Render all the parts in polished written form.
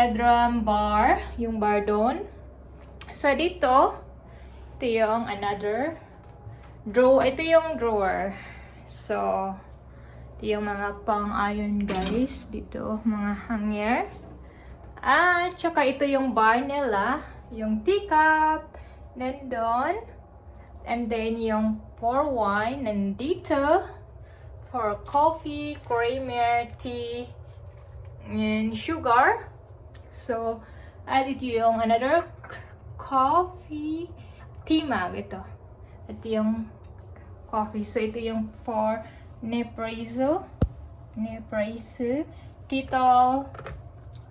bedroom bar, yung bar doon. So, dito, ito yung another drawer. Ito yung drawer. So, ito yung mga pang-iron guys. Dito, mga hanger. At saka ito yung bar nila. Yung teacup, nandun. And then, yung for wine, nandito. For coffee, creamer, tea, and sugar. So, at ito yung another coffee tea mug. Ito yung coffee. So, ito yung for Nespresso, titol,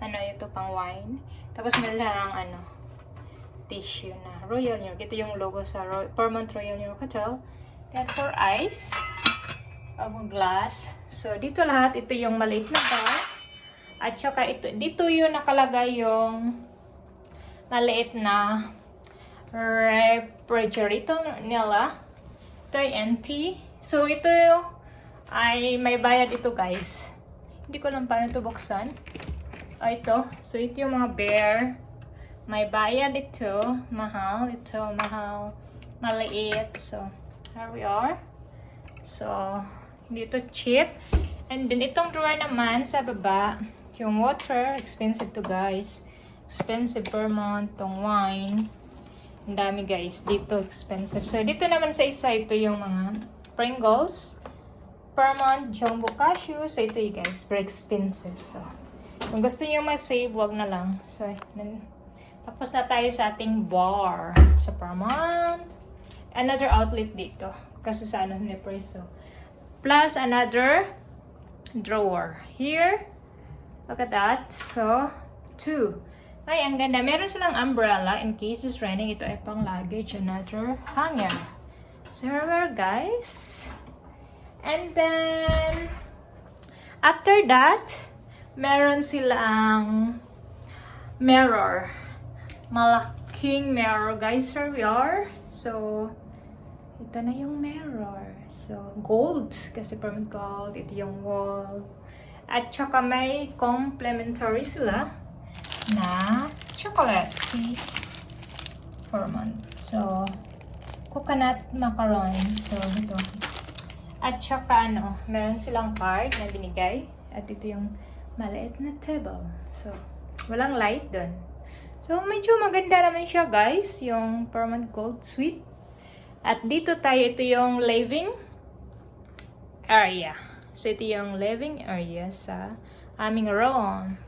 ito pang wine. Tapos meron lang tissue na Royal New York. Ito yung logo sa Fairmont Royal New York Hotel. Then for ice, glass. So dito lahat, ito yung maliit na bar. At saka dito yung nakalagay yung maliit na refrigerator nila. Ito ay empty. So ito ay may bayad ito guys. Hindi ko lang paano ito buksan. Ito. So ito yung mga bear. May bayad ito. Mahal. Ito mahal. Maliit. So here we are. So hindi ito cheap. And then itong drawer naman sa baba. Yung water. Expensive to guys. Expensive Fairmont. Itong wine. Ang dami guys. Dito expensive. So dito naman sa isa ito yung mga Pringles. Fairmont Jumbo Cashew. So ito yung guys. Very expensive. So kung gusto niyo ma-save, wag na lang. So tapos na tayo sa ating bar sa Fairmont. Another outlet dito. Kasi sa Nespresso. Plus another drawer. Here. Look at that. So 2. Ay, ang ganda. Meron silang umbrella in case it's raining. Ito ay pang luggage. Another hanger. So here we are guys. And then, after that, meron silang mirror. Malaking mirror. Guys, here we are. So, ito na yung mirror. So, gold. Kasi permanent gold. Ito yung wall. At saka may complimentary sila na chocolate. See? Fairmont. So, coconut macaron. So, ito. At saka meron silang card na binigay. At ito yung maliit na table. So, walang light dun. So, medyo maganda naman siya guys. Yung Fairmont Gold Suite. At dito tayo, ito yung living area. So, ito yung living area sa aming room.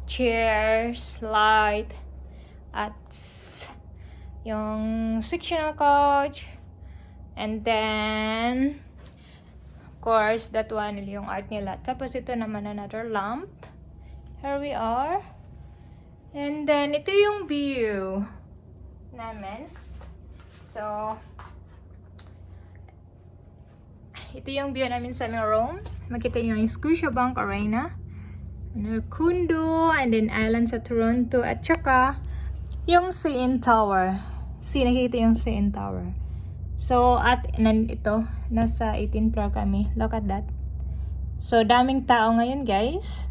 Chairs, light, at yung sectional couch. And then, of course, that one yung art nila. Tapos ito naman another lamp. Here we are. And then ito yung view namin. So ito yung view namin sa aming room. Makita nyo yung Scotiabank Arena. Condo, and then island sa Toronto. At saka yung CN Tower. Nakikita yung CN Tower. So, at ito, nasa 18th floor kami. Look at that. So, daming tao ngayon, guys.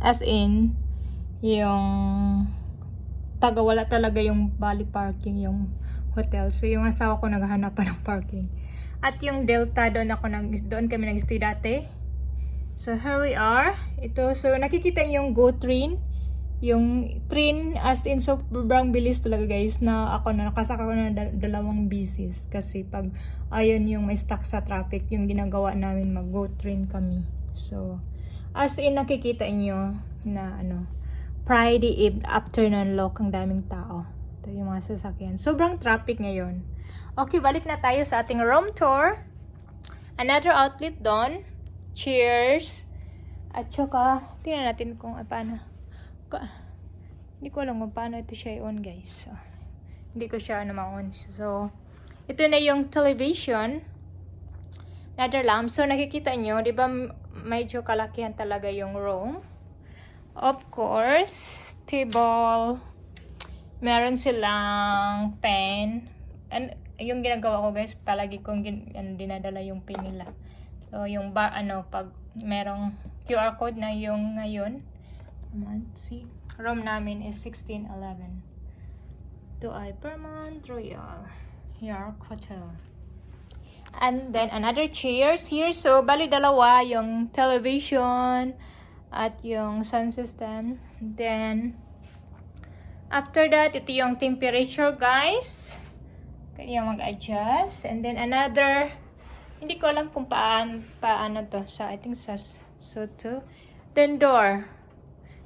As in, yung wala talaga yung bali parking, yung hotel. So, yung asawa ko naghahanap pa ng parking. At yung Delta, doon kami nag-stay dati. So, here we are. Ito, so, nakikita niyo yung GO train. Yung train as in sobrang bilis talaga guys na nakasaka ko na dalawang bisis kasi pag ayun yung may stuck sa traffic yung ginagawa namin mag-go train kami. So as in nakikita nyo na Friday afternoon lock ang daming tao. Ito yung mga sasakyan. Sobrang traffic ngayon. Okay, balik na tayo sa ating room tour. Another outlet doon. Cheers. At saka tingnan natin kung paano. Hindi ko alam kung paano ito siya i-on guys. So, hindi ko siya ma-on. So, ito na yung television. Another lamp. So, nakikita nyo, di ba medyo kalakihan talaga yung room. Of course, table. Meron silang pen. And yung ginagawa ko guys, palagi kong dinadala yung pen nila. So, yung pag merong QR code na yung ngayon. See? room namin is 1611. Ito ay Fairmont Royal York Hotel. And then another chairs here. So bali dalawa yung television at yung sound system. Then after that, ito yung temperature, guys. Kaya mag-adjust. And then another, hindi ko alam kung paano to. I think so to. Then door.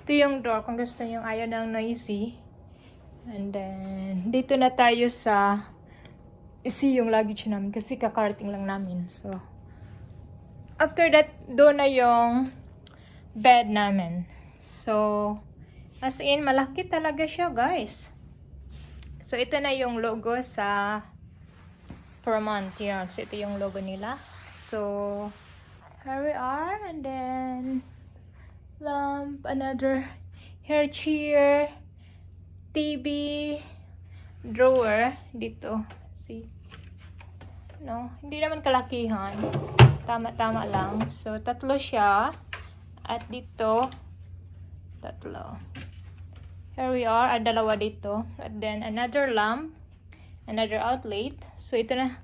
Ito yung door kung gusto yung ayaw ng noisy. And then dito na tayo sa yung luggage namin kasi kakarating lang namin. So after that, doon na yung bed namin. So as in, malaki talaga siya, guys. So ito na yung logo sa Fairmont. Yan. So ito yung logo nila. So here we are. And then lamp, another hair chair, TV, drawer dito. See? No, hindi naman kalakihan. Tama-tama lang. So tatlo siya. At dito, tatlo. Here we are, dalawa dito. And then another lamp, another outlet. So ito na.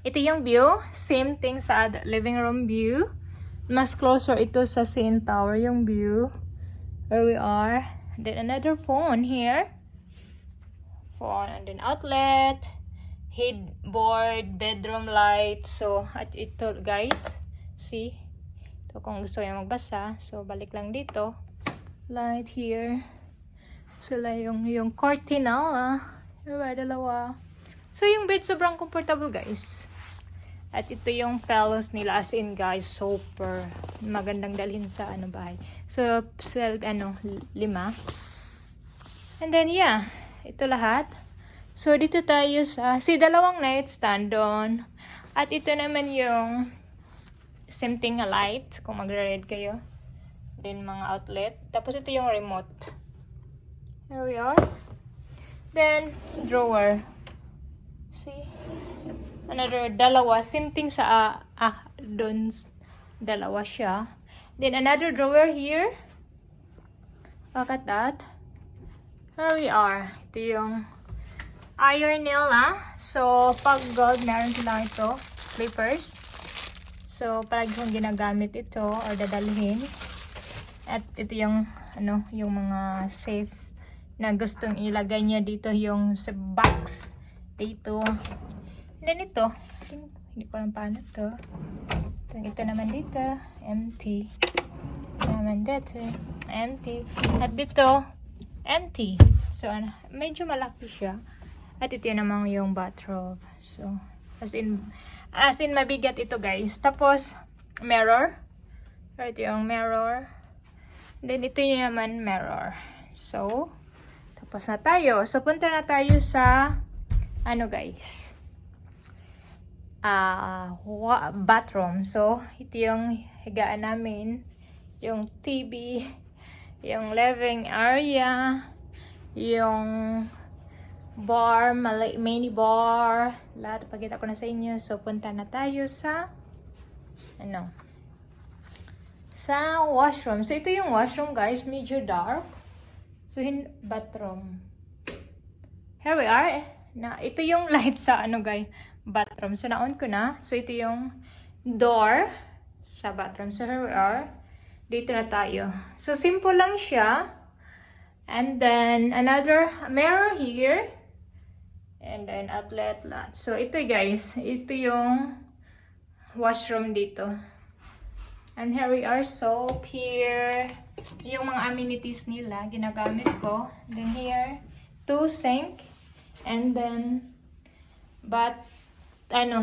Ito yung view. Same thing sa living room view. Mas closer ito sa CN Tower yung view. Here we are. And then another phone here. Phone and then outlet. Headboard, bedroom light. So at ito, guys. See? Ito kung gusto nyo magbasa. So balik lang dito. Light here. So yung cortina. Diba, dalawa. So yung bed sobrang comfortable, guys. At ito yung pillows nila, as in, guys, super magandang dalhin sa bahay. So 5. And then yeah, ito lahat. So dito tayo sa dalawang nightstand doon. At ito naman yung same thing, a light kung magre-read kayo. Then mga outlet. Tapos ito yung remote. Here we are. Then drawer. See? Another dalawa. Same thing sa doon. Dalawa siya. Then another drawer here. Look at that. Here we are. Ito yung iron nila. So pag gold, meron silang ito. Slippers. So palagi kong ginagamit ito or dadalhin. At ito yung yung mga safe na gustong ilagay niya dito, yung sa box dito. And then ito, hindi ko alam paano to. Ito naman dito, empty. Ito naman dito, empty. At dito, empty. So medyo malaki siya. At ito naman yung bathrobe. So as in mabigat ito, guys. Tapos mirror. Ito yung mirror. Then ito yung naman mirror. So tapos na tayo. So punta na tayo sa guys, bathroom. So ito yung higaan namin, yung TV, yung living area, yung bar, mini bar, lahat pagkita ko na sa inyo. So punta na tayo sa sa washroom. So ito yung washroom, guys, medyo dark. So bathroom. Here we are. Ito yung light sa guys, bathroom. So na-on ko na. So ito yung door sa bathroom. So here we are. Dito na tayo. So simple lang siya. And then another mirror here. And then outlet lot. So ito, guys, ito yung washroom dito. And here we are, soap here. Yung mga amenities nila, ginagamit ko. Then here, 2 sink. And then,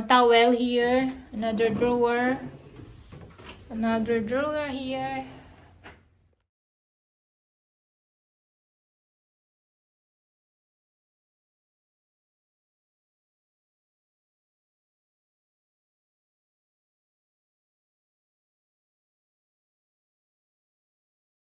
towel here. Another drawer. Another drawer here.